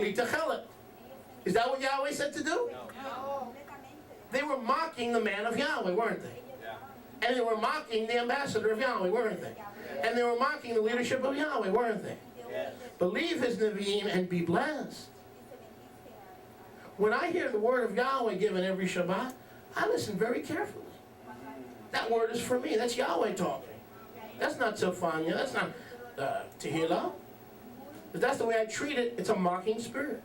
Techelet. Is that what Yahweh said to do? No. They were mocking the man of Yahweh, weren't they? Yeah. And they were mocking the ambassador of Yahweh, weren't they? And they were mocking the leadership of Yahweh, weren't they? Yes. Believe his Nevi'im and be blessed. When I hear the word of Yahweh given every Shabbat, I listen very carefully. That word is for me. That's Yahweh talking. That's not Tzofanya. That's not Tehillah. If that's the way I treat it, it's a mocking spirit.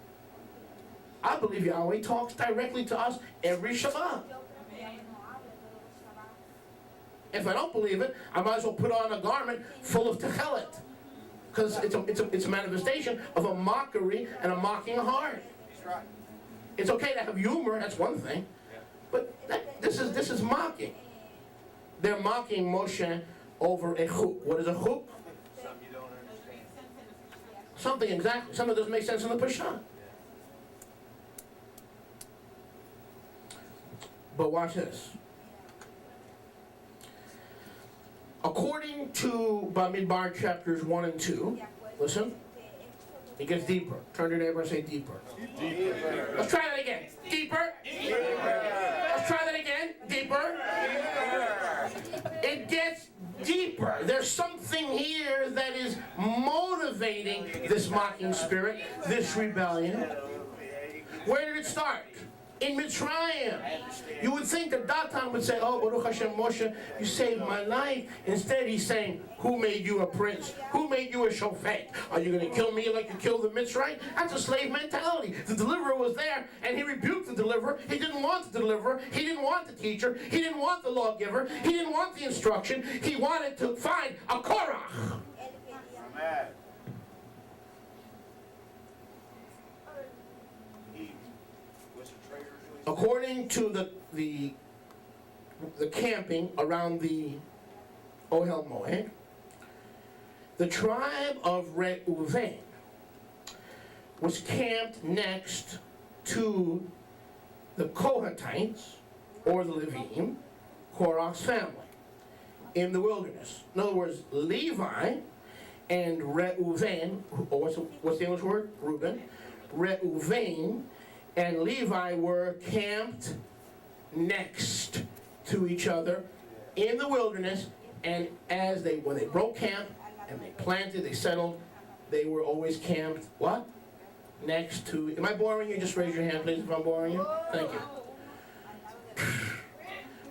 I believe Yahweh talks directly to us every Shabbat. If I don't believe it, I might as well put on a garment full of Techelet. Because it's a manifestation of a mockery and a mocking heart. That's right. It's okay to have humor, that's one thing. But this is mocking. They're mocking Moshe over a chuk. What is a chuk? Something you don't understand. Something exactly. Something that doesn't make sense in the Peshat. But watch this. According to Bamidbar chapters 1 and 2, listen, it gets deeper. Turn to your neighbor and say deeper. Deeper. Let's try that again. Deeper. Let's try that again. Deeper. It gets deeper. There's something here that is motivating this mocking spirit, this rebellion. Where did it start? In Mitzrayim. You would think that Datan would say, oh, Baruch Hashem Moshe, you saved my life. Instead, he's saying, who made you a prince? Who made you a shofet? Are you going to kill me like you killed the Mitzrayim? That's a slave mentality. The deliverer was there, and he rebuked the deliverer. He didn't want the deliverer. He didn't want the teacher. He didn't want the lawgiver. He didn't want the instruction. He wanted to find a Korach. Amen. He was a traitor to his According to the camping around the Ohel Moed, the tribe of Reuven was camped next to the Kohathites, or the Levim, Korach's family, in the wilderness. In other words, Levi and Reuven, or what's the English word? Reuben. Reuven and Levi were camped next to each other in the wilderness, and when they broke camp and they planted, they settled, they were always camped, what? Next to, am I boring you? Just raise your hand, please, if I'm boring you. Thank you.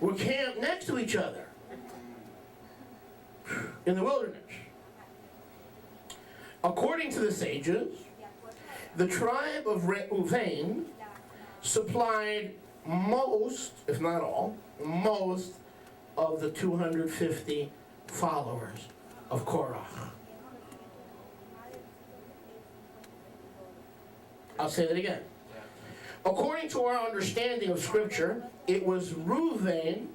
We're camped next to each other in the wilderness. According to the sages, the tribe of Reuven supplied most, if not all, most of the 250 followers of Korach. I'll say that again. According to our understanding of Scripture, it was Reuven,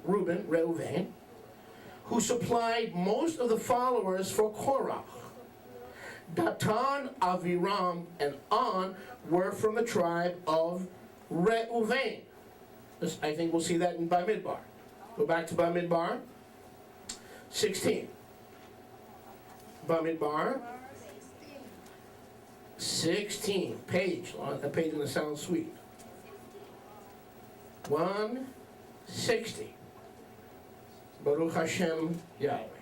who supplied most of the followers for Korach. Datan, Aviram, and On were from the tribe of Reuven. I think we'll see that in Bamidbar. Go back to Bamidbar 16. Bamidbar 16. Page. A page in the sound suite. 160. Baruch Hashem Yahweh.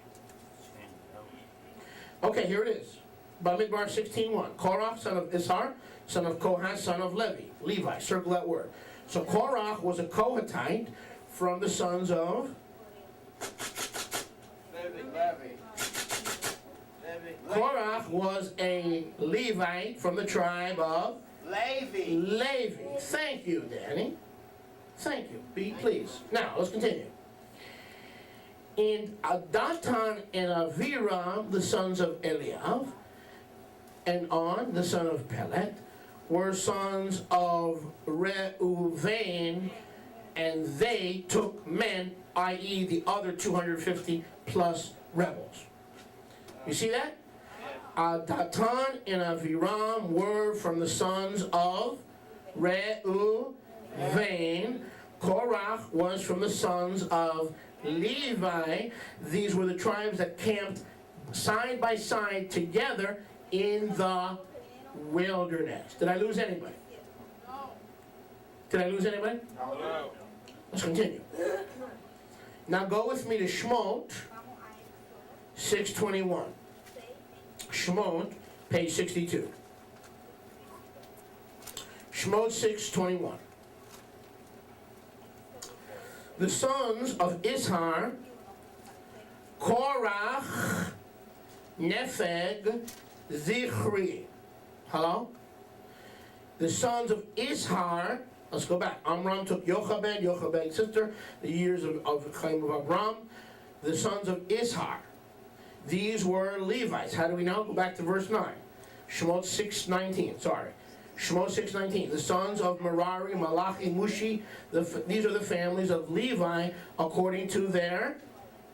Okay, here it is. Bamidbar 16:1. Korach, son of Issachar, son of Kohath, son of Levi. Circle that word. So Korach was a Kohathite from the sons of Levi. Korach was a Levite from the tribe of Levi. Thank you, Danny. Thank you. Be pleased. Now, let's continue. And Datan and Aviram, the sons of Eliav, and On, the son of Pelet, were sons of Reuven, and they took men, i.e. the other 250 plus rebels. You see that? Datan and Aviram were from the sons of Reuven. Korach was from the sons of Levi. These were the tribes that camped side by side together in the wilderness. Did I lose anybody? Did I lose anybody? No. Let's continue. Now go with me to Shemot 6:21. Shemot, page 62. Shemot 6:21. The sons of Ishar, Korach, Nepheg, Zichri. Hello? The sons of Ishar, let's go back. Amram took Jochebed's sister, the years of the claim of Abram. The sons of Ishar. These were Levites. How do we know? Go back to verse 9. Shemot 6:19, sorry. Shemot 6:19. The sons of Merari, Malachi, Mushi. These are the families of Levi according to their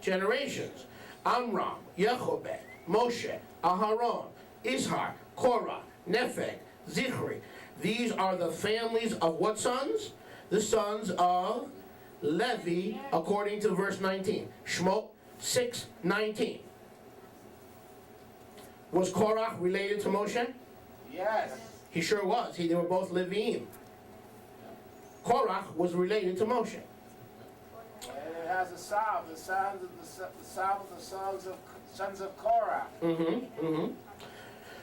generations. Amram, Jochebed, Moshe, Aharon, Ishar, Korah, Nepheg, Zichri. These are the families of what sons? The sons of Levi, according to verse 19. Shemot 6:19. Was Korah related to Moshe? Yes. He sure was. They were both Leviim. Korah was related to Moshe. And it has a psalm, the psalm of the sons of Korah.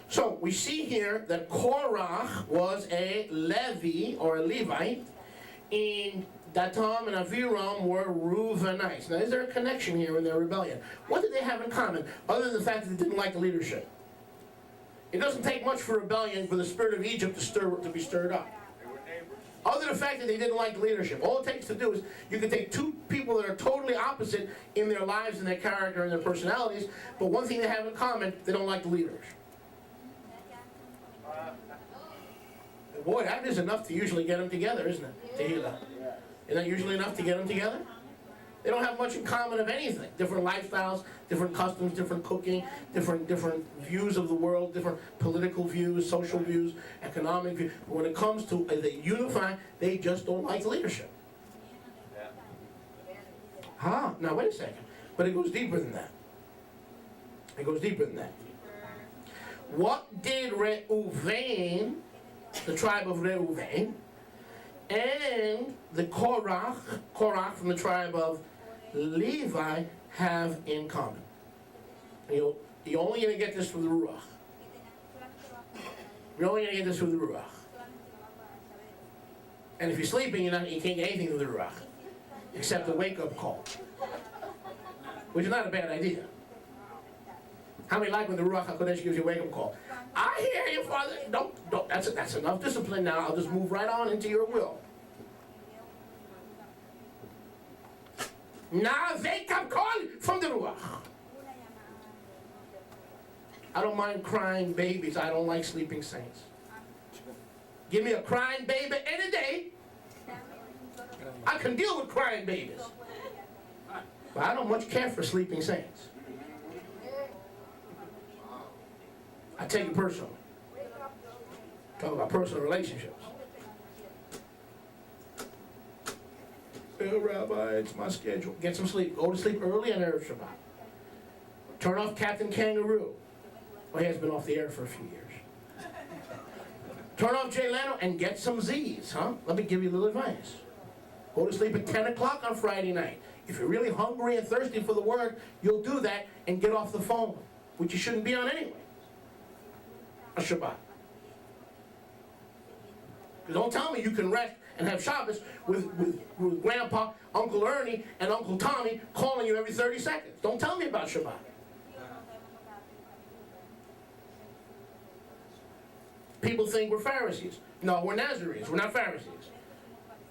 So we see here that Korah was a Levi or a Levite, and Datam and Aviram were Reubenites. Now, is there a connection here in their rebellion? What did they have in common, other than the fact that they didn't like the leadership? It doesn't take much for rebellion for the spirit of Egypt to be stirred up. They were neighbors. Other than the fact that they didn't like leadership. All it takes to do is, you can take two people that are totally opposite in their lives and their character and their personalities, but one thing they have in common, they don't like the leaders. Boy, that is enough to usually get them together, isn't it? Tehillah. Yeah. Isn't that usually enough to get them together? They don't have much in common of anything. Different lifestyles, different customs, different cooking, different views of the world, different political views, social views, economic views. But when it comes to they unify, they just don't like leadership. Now wait a second. But it goes deeper than that. It goes deeper than that. What did Reuven, the tribe of Reuven, and the Korach from the tribe of Levi have in common? You're only going to get this through the Ruach. You're only going to get this through the Ruach. And if you're sleeping, you can't get anything through the Ruach, except a wake-up call, which is not a bad idea. How many like when the Ruach HaKodesh gives you a wake-up call? I hear you, Father. Don't. That's enough discipline now. I'll just move right on into your will. Now wake-up call from the Ruach. I don't mind crying babies. I don't like sleeping saints. Give me a crying baby any day. I can deal with crying babies. But I don't much care for sleeping saints. I take it personally. Talk about personal relationships. Well, Rabbi, it's my schedule. Get some sleep. Go to sleep early on Erev Shabbat. Turn off Captain Kangaroo. Well, he has been off the air for a few years. Turn off Jay Leno and get some Z's, huh? Let me give you a little advice. Go to sleep at 10 o'clock on Friday night. If you're really hungry and thirsty for the word, you'll do that and get off the phone, which you shouldn't be on anyway. A Shabbat. Don't tell me you can rest and have Shabbos with Grandpa, Uncle Ernie, and Uncle Tommy calling you every 30 seconds. Don't tell me about Shabbat. People think we're Pharisees. No, we're Nazarenes. We're not Pharisees.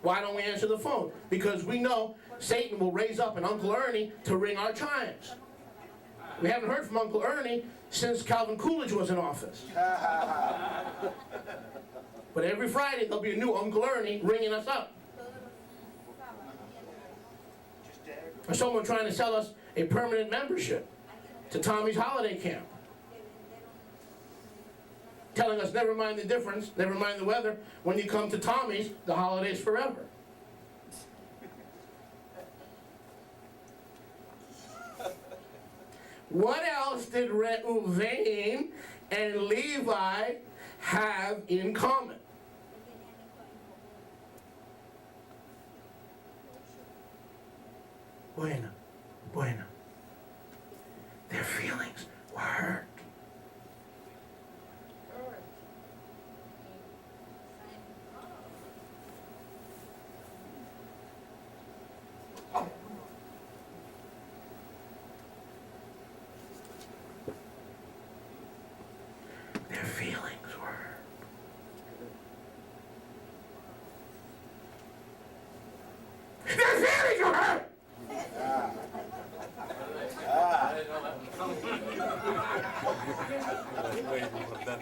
Why don't we answer the phone? Because we know Satan will raise up an Uncle Ernie to ring our chimes. We haven't heard from Uncle Ernie since Calvin Coolidge was in office. But every Friday there'll be a new Uncle Ernie ringing us up. Or someone trying to sell us a permanent membership to Tommy's holiday camp. Telling us never mind the difference, never mind the weather. When you come to Tommy's, the holiday's forever. What else did Reuven and Levi have in common. Buena. Their feelings were hurt. Their feelings were hurt. Their feelings were hurt!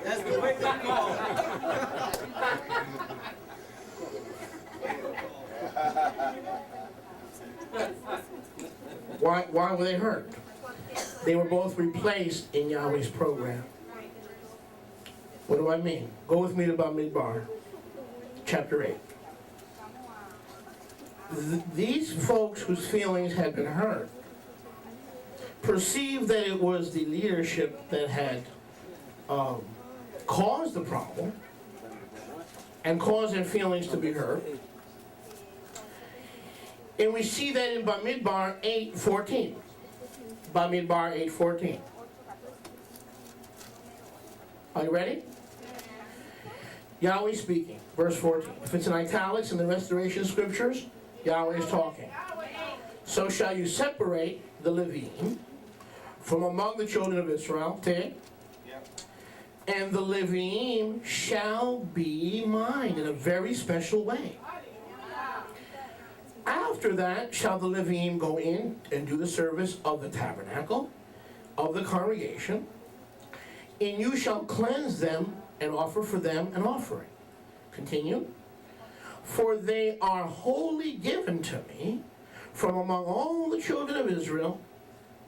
That's the wake up call. Why were they hurt? They were both replaced in Yahweh's program. What do I mean? Go with me to Bamidbar, chapter 8. These folks whose feelings had been hurt perceived that it was the leadership that had caused the problem and caused their feelings to be hurt. And we see that in Bamidbar 8:14. Bamidbar 8:14. Are you ready? Yahweh speaking, verse 14. If it's in italics in the Restoration Scriptures, Yahweh is talking. So shall you separate the Levim from among the children of Israel. Take. And the Levim shall be mine in a very special way. After that shall the Levim go in and do the service of the tabernacle, of the congregation, and you shall cleanse them and offer for them an offering. Continue. For they are wholly given to me from among all the children of Israel.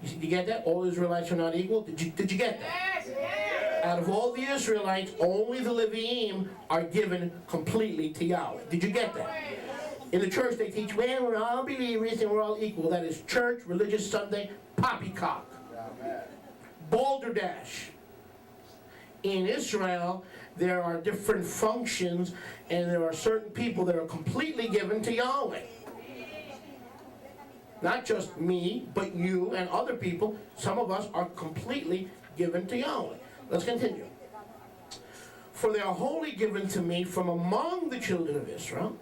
You get that? All Israelites are not equal? Did you get that? Yes. Out of all the Israelites, only the Leviim are given completely to Yahweh. Did you get that? In the church they teach, well, we're all believers and we're all equal. That is church, religious Sunday, poppycock. Balderdash. In Israel, there are different functions and there are certain people that are completely given to Yahweh. Not just me, but you and other people. Some of us are completely given to Yahweh. Let's continue. For they are wholly given to me from among the children of Israel,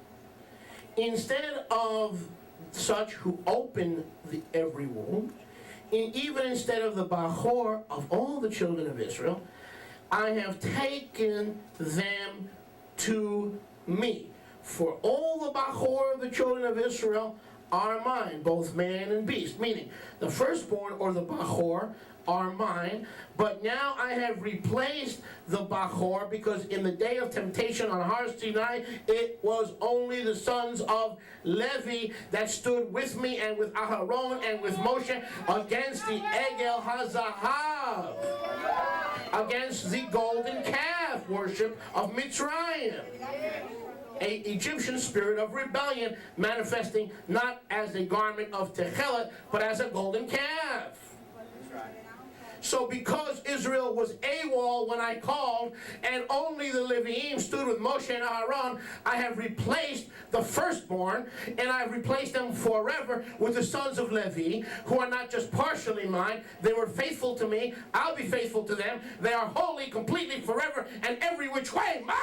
instead of such who open every womb, and even instead of the Bahor of all the children of Israel, I have taken them to me. For all the Bahor of the children of Israel are mine, both man and beast. Meaning, the firstborn or the Bahor are mine, but now I have replaced the Bahor because in the day of temptation on Har Sinai, it was only the sons of Levi that stood with me and with Aharon and with Moshe against the Egel HaZahav, against the golden calf worship of Mitzrayim. An Egyptian spirit of rebellion manifesting not as a garment of Techelet, but as a golden calf. So because Israel was AWOL when I called, and only the Leviim stood with Moshe and Aaron, I have replaced the firstborn, and I have replaced them forever with the sons of Levi, who are not just partially mine. They were faithful to me. I'll be faithful to them. They are holy, completely, forever, and every which way mine.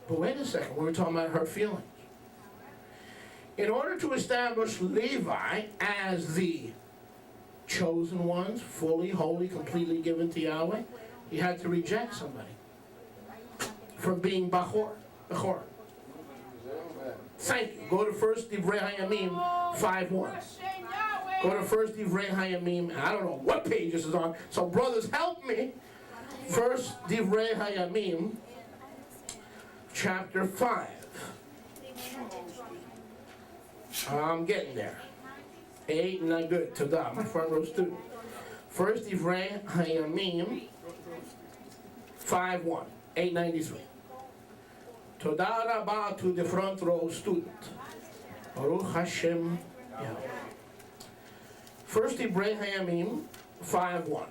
But wait a second, we were talking about hurt feelings. In order to establish Levi as the chosen ones, fully, wholly, completely given to Yahweh, he had to reject somebody from being Bahor. Thank you. Go to 1 Divrei Hayamim 5:1. Go to 1 Divrei Hayamim, I don't know what page this is on, so brothers help me. 1 Divrei Hayamim, chapter 5. I'm getting there. 8, not good. Todah, my front row student. 1 Divrei Hayamim 5:1, 893. Todah Rabbah to the front row student. Baruch Hashem Yahweh. 1 Divrei Hayamim 5:1,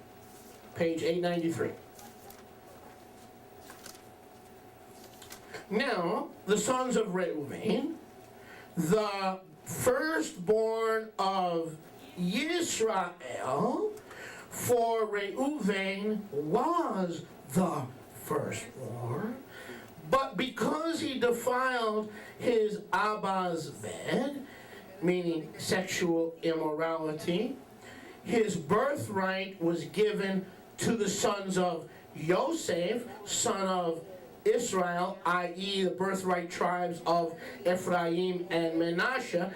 page 893. Now, the sons of Reuven, the firstborn of Yisrael, for Reuven was the firstborn, but because he defiled his Abba's bed, meaning sexual immorality, his birthright was given to the sons of Yosef, son of Israel, i.e. the birthright tribes of Ephraim and Manasseh,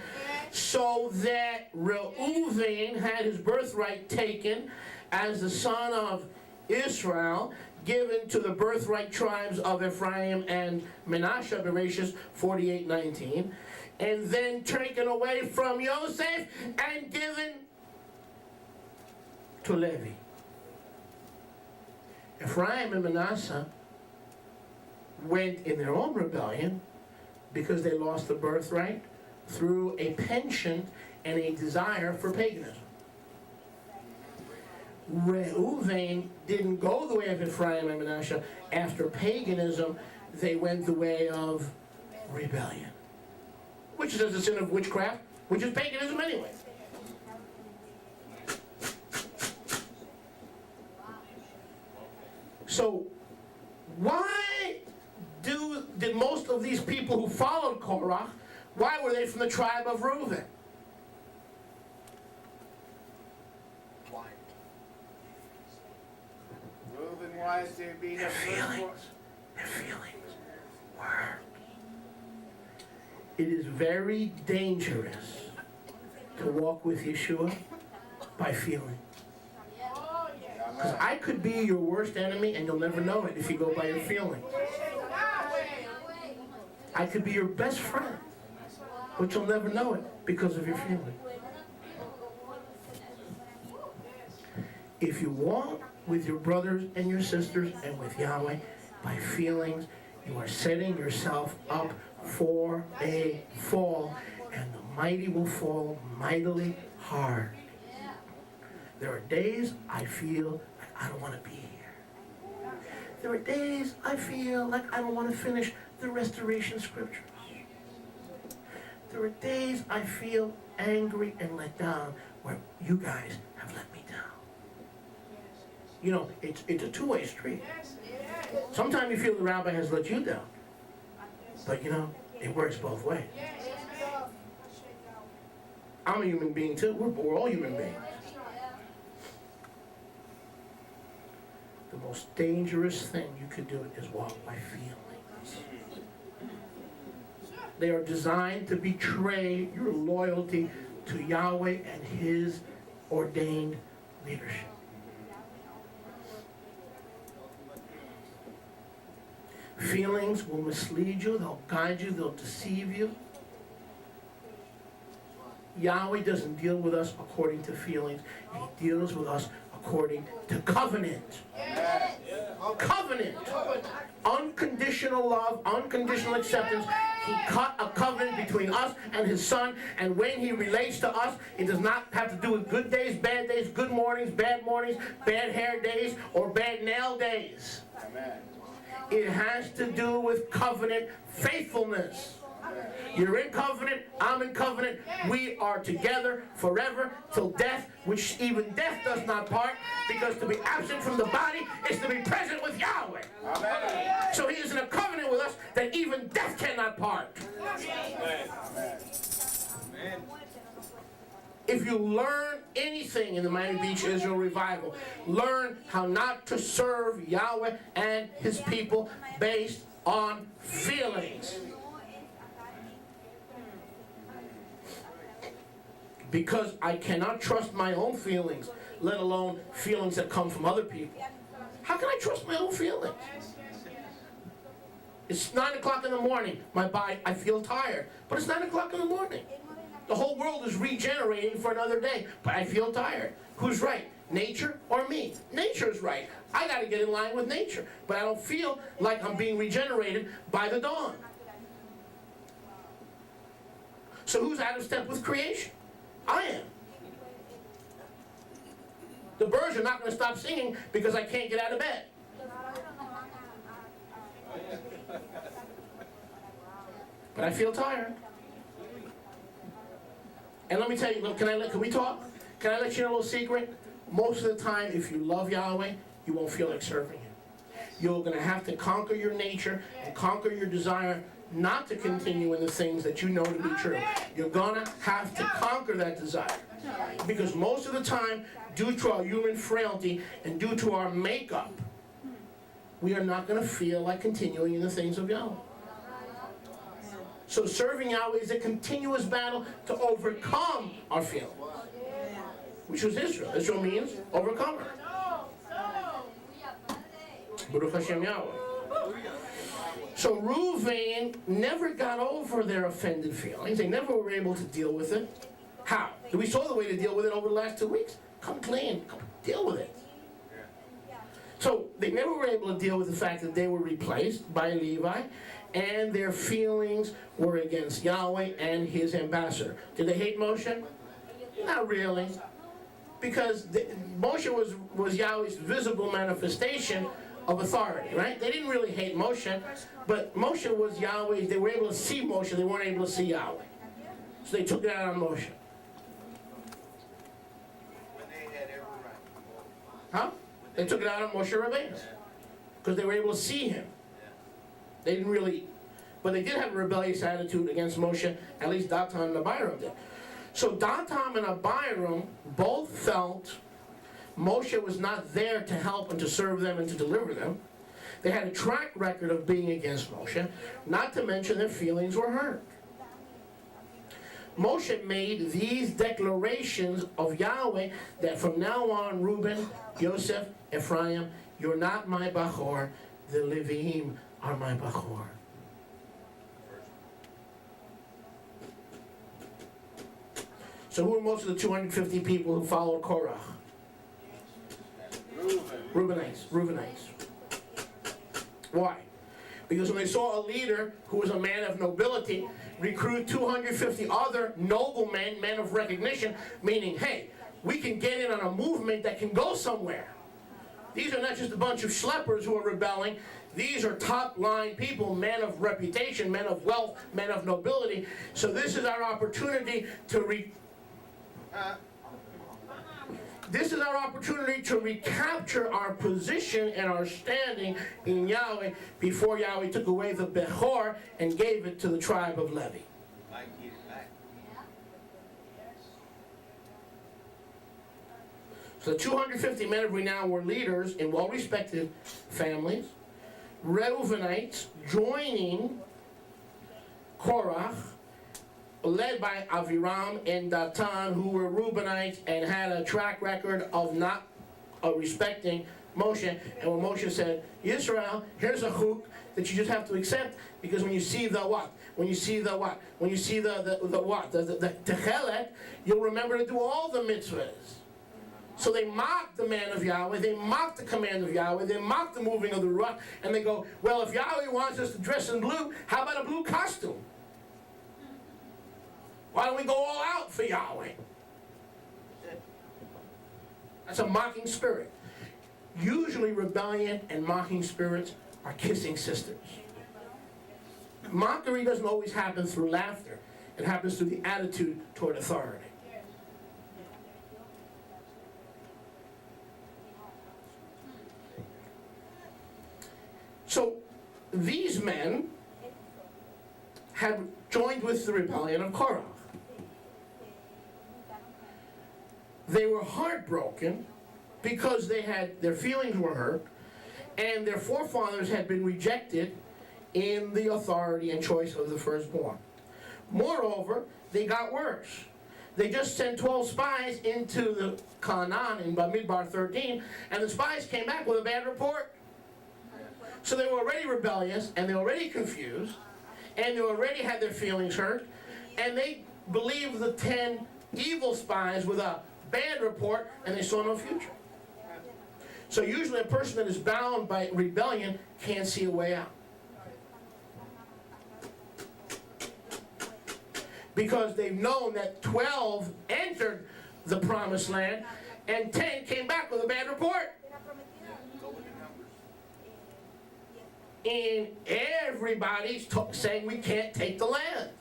so that Reuven had his birthright taken as the son of Israel, given to the birthright tribes of Ephraim and Manasseh, Bereshit 48:19, and then taken away from Yosef and given to Levi. Ephraim and Manasseh went in their own rebellion because they lost the birthright through a penchant and a desire for paganism. Reuven didn't go the way of Ephraim and Manasseh. After paganism, they went the way of rebellion, which is the sin of witchcraft, which is paganism anyway. So why did most of these people who followed Korah, why were they from the tribe of Reuven? Reuben wanted to be the Their firstborn. feelings were. It is very dangerous to walk with Yeshua by feeling. Because I could be your worst enemy and you'll never know it if you go by your feelings. I could be your best friend, but you'll never know it because of your feelings. If you walk with your brothers and your sisters and with Yahweh by feelings, you are setting yourself up for a fall, and the mighty will fall mightily hard. There are days I feel like I don't want to be here. There are days I feel like I don't want to finish the restoration scriptures. There are days I feel angry and let down where you guys have let me down. You know, it's a two-way street. Sometimes you feel the rabbi has let you down. But you know, it works both ways. I'm a human being too. We're all human beings. The most dangerous thing you could do is walk by feelings. They are designed to betray your loyalty to Yahweh and His ordained leadership. Feelings will mislead you, they'll guide you, they'll deceive you. Yahweh doesn't deal with us according to feelings. He deals with us according to covenant. Covenant. Unconditional love, unconditional acceptance. He cut a covenant between us and His Son, and when He relates to us, it does not have to do with good days, good mornings, bad hair days, or bad nail days. Amen. It has to do with covenant faithfulness. You're in covenant, I'm in covenant, we are together forever till death, which even death does not part, because to be absent from the body is to be present with Yahweh. Amen. So He is in a covenant with us that even death cannot part. Amen. If you learn anything in the Miami Beach Israel Revival, learn how not to serve Yahweh and His people based on feelings. Because I cannot trust my own feelings, let alone feelings that come from other people. How can I trust my own feelings? It's 9 o'clock in the morning. My body, I feel tired. But it's 9 o'clock in the morning. The whole world is regenerating for another day, but I feel tired. Who's right? Nature or me? Nature's right. I got to get in line with nature, but I don't feel like I'm being regenerated by the dawn. So who's out of step with creation? I am. The birds are not going to stop singing because I can't get out of bed. But I feel tired. And let me tell you, can we talk? Can I let you know a little secret? Most of the time, if you love Yahweh, you won't feel like serving Him. You're going to have to conquer your nature and conquer your desire not to continue in the things that you know to be true. You're going to have to conquer that desire. Because most of the time, due to our human frailty and due to our makeup, we are not going to feel like continuing in the things of Yahweh. So serving Yahweh is a continuous battle to overcome our feelings. Which was Israel. Israel means overcomer. Baruch Hashem Yahweh. So Reuven never got over their offended feelings. They never were able to deal with it. How? We saw the way to deal with it over the last 2 weeks. Come clean. Come deal with it. So they never were able to deal with the fact that they were replaced by Levi, and their feelings were against Yahweh and His ambassador. Did they hate Moshe? Not really. Because Moshe was Yahweh's visible manifestation of authority, right? They didn't really hate Moshe, but Moshe was Yahweh's. They were able to see Moshe, they weren't able to see Yahweh. So they took it out on Moshe. When they had every right. Huh? They took it out on Moshe Rabbeinu. Because they were able to see him. They didn't really, but they did have a rebellious attitude against Moshe, at least Datan and Abiram did. So Datan and Abiram both felt Moshe was not there to help and to serve them and to deliver them. They had a track record of being against Moshe, not to mention their feelings were hurt. Moshe made these declarations of Yahweh that from now on, Reuben, Yosef, Ephraim, you're not my Bachor, the Levim are my Bachor. So who are most of the 250 people who followed Korah? Reubenites. Why? Because when they saw a leader who was a man of nobility recruit 250 other noblemen, men of recognition, meaning, hey, we can get in on a movement that can go somewhere. These are not just a bunch of schleppers who are rebelling. These are top-line people, men of reputation, men of wealth, men of nobility. So this is our opportunity to recapture our position and our standing in Yahweh before Yahweh took away the Bechor and gave it to the tribe of Levi. Might get it back. So the 250 men of renown were leaders in well-respected families, Reubenites joining Korah, led by Aviram and Datan, who were Reubenites and had a track record of not respecting Moshe. And when Moshe said, Yisrael, here's a chuk that you just have to accept, because when you see the what? When you see the what? When you see the what? The Techelet, you'll remember to do all the mitzvahs. So they mocked the man of Yahweh, they mocked the command of Yahweh, they mocked the moving of the Ruach, and they go, well, if Yahweh wants us to dress in blue, how about a blue costume? Why don't we go all out for Yahweh? That's a mocking spirit. Usually rebellion and mocking spirits are kissing sisters. Mockery doesn't always happen through laughter. It happens through the attitude toward authority. So these men had joined with the rebellion of Korah. They were heartbroken because their feelings were hurt, and their forefathers had been rejected in the authority and choice of the firstborn. Moreover, they got worse. They just sent 12 spies into the Canaan in Bamidbar 13, and the spies came back with a bad report. So they were already rebellious, and they were already confused, and they already had their feelings hurt, and they believed the 10 evil spies with a bad report, and they saw no future. So usually a person that is bound by rebellion can't see a way out. Because they've known that 12 entered the promised land, and 10 came back with a bad report. Go with the numbers. And everybody's saying we can't take the land.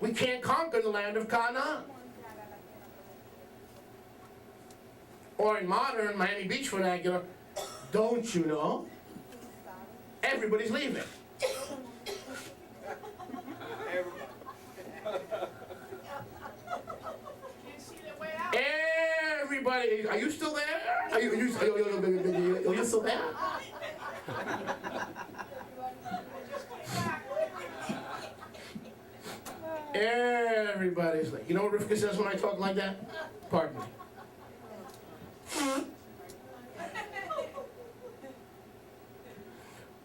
We can't conquer the land of Canaan. Or in modern Miami Beach vernacular, don't you know? Everybody's leaving. Everybody, are you still there? Are you still there? Everybody's like, you know what Rivka says when I talk like that? Pardon me.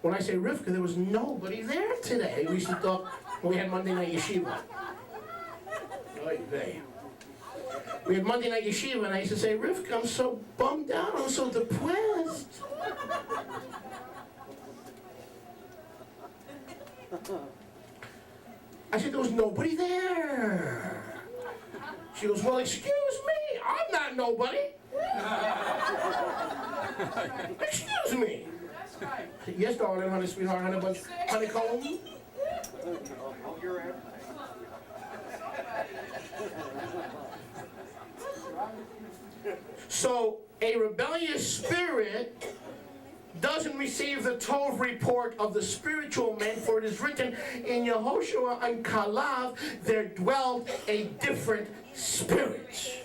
When I say Rivka, there was nobody there today. We used to talk when we had Monday night yeshiva. Oy vey. We had Monday night yeshiva, and I used to say, Rivka, I'm so bummed out. I'm so depressed. I said, there was nobody there. She goes, well, excuse me, I'm not nobody. Excuse me. I said, yes, darling, honey, sweetheart, honey bunch, honeycomb. Oh, you're everything. So a rebellious spirit doesn't receive the Tov report of the spiritual men, for it is written in Yehoshua and Kalav, there dwelt a different spirit.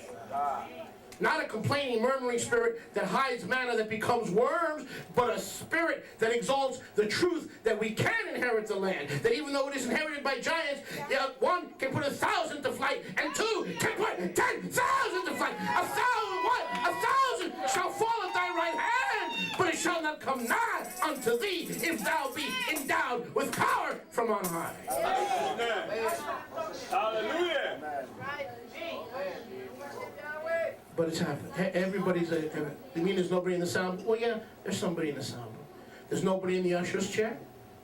Not a complaining, murmuring spirit that hides manna that becomes worms, but a spirit that exalts the truth that we can inherit the land. That even though it is inherited by giants, one can put 1,000 to flight, and two can put 10,000 to flight. 1,000 shall fall at thy right hand, but it shall not come nigh unto thee if thou be endowed with power from on high. Hallelujah. But it's happened. Everybody's you mean there's nobody in the sound? Well, yeah, there's somebody in the sound. There's nobody in the usher's chair?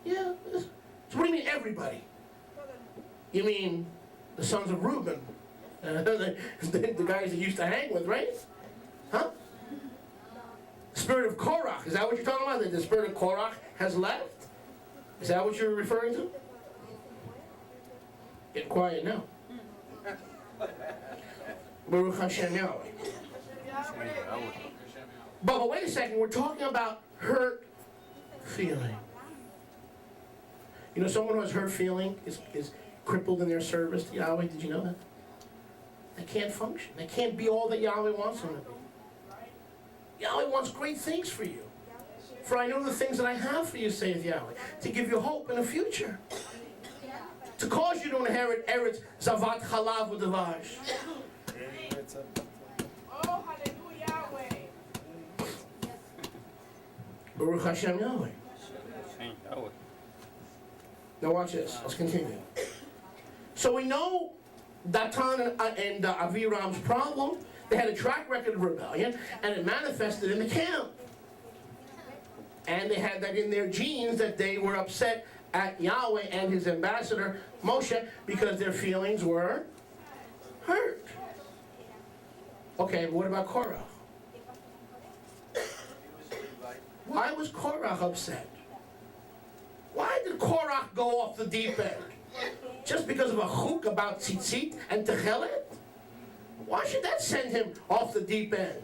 Yeah. So what do you mean everybody? You mean the sons of Reuben? The guys that used to hang with, right? Huh? The spirit of Korach. Is that what you're talking about? That the spirit of Korach has left? Is that what you're referring to? Get quiet now. Baruch Hashem Yahweh. But wait a second, we're talking about hurt feeling. You know, someone who has hurt feeling is crippled in their service to Yahweh. Did you know that? They can't function. They can't be all that Yahweh wants them to be. Yahweh wants great things for you. For I know the things that I have for you, saith Yahweh, to give you hope in the future. To cause you to inherit Eretz Zavat Chalav U'Devash. Oh, hallelujah, Yahweh. Baruch Hashem Yahweh. Yahweh. Now watch this. Let's continue. So we know Datan and Aviram's problem. They had a track record of rebellion, and it manifested in the camp. And they had that in their genes that they were upset at Yahweh and his ambassador, Moshe, because their feelings were hurt. Okay, but what about Korach? Why was Korach upset? Why did Korach go off the deep end? Just because of a chuk about tzitzit and techelet? Why should that send him off the deep end?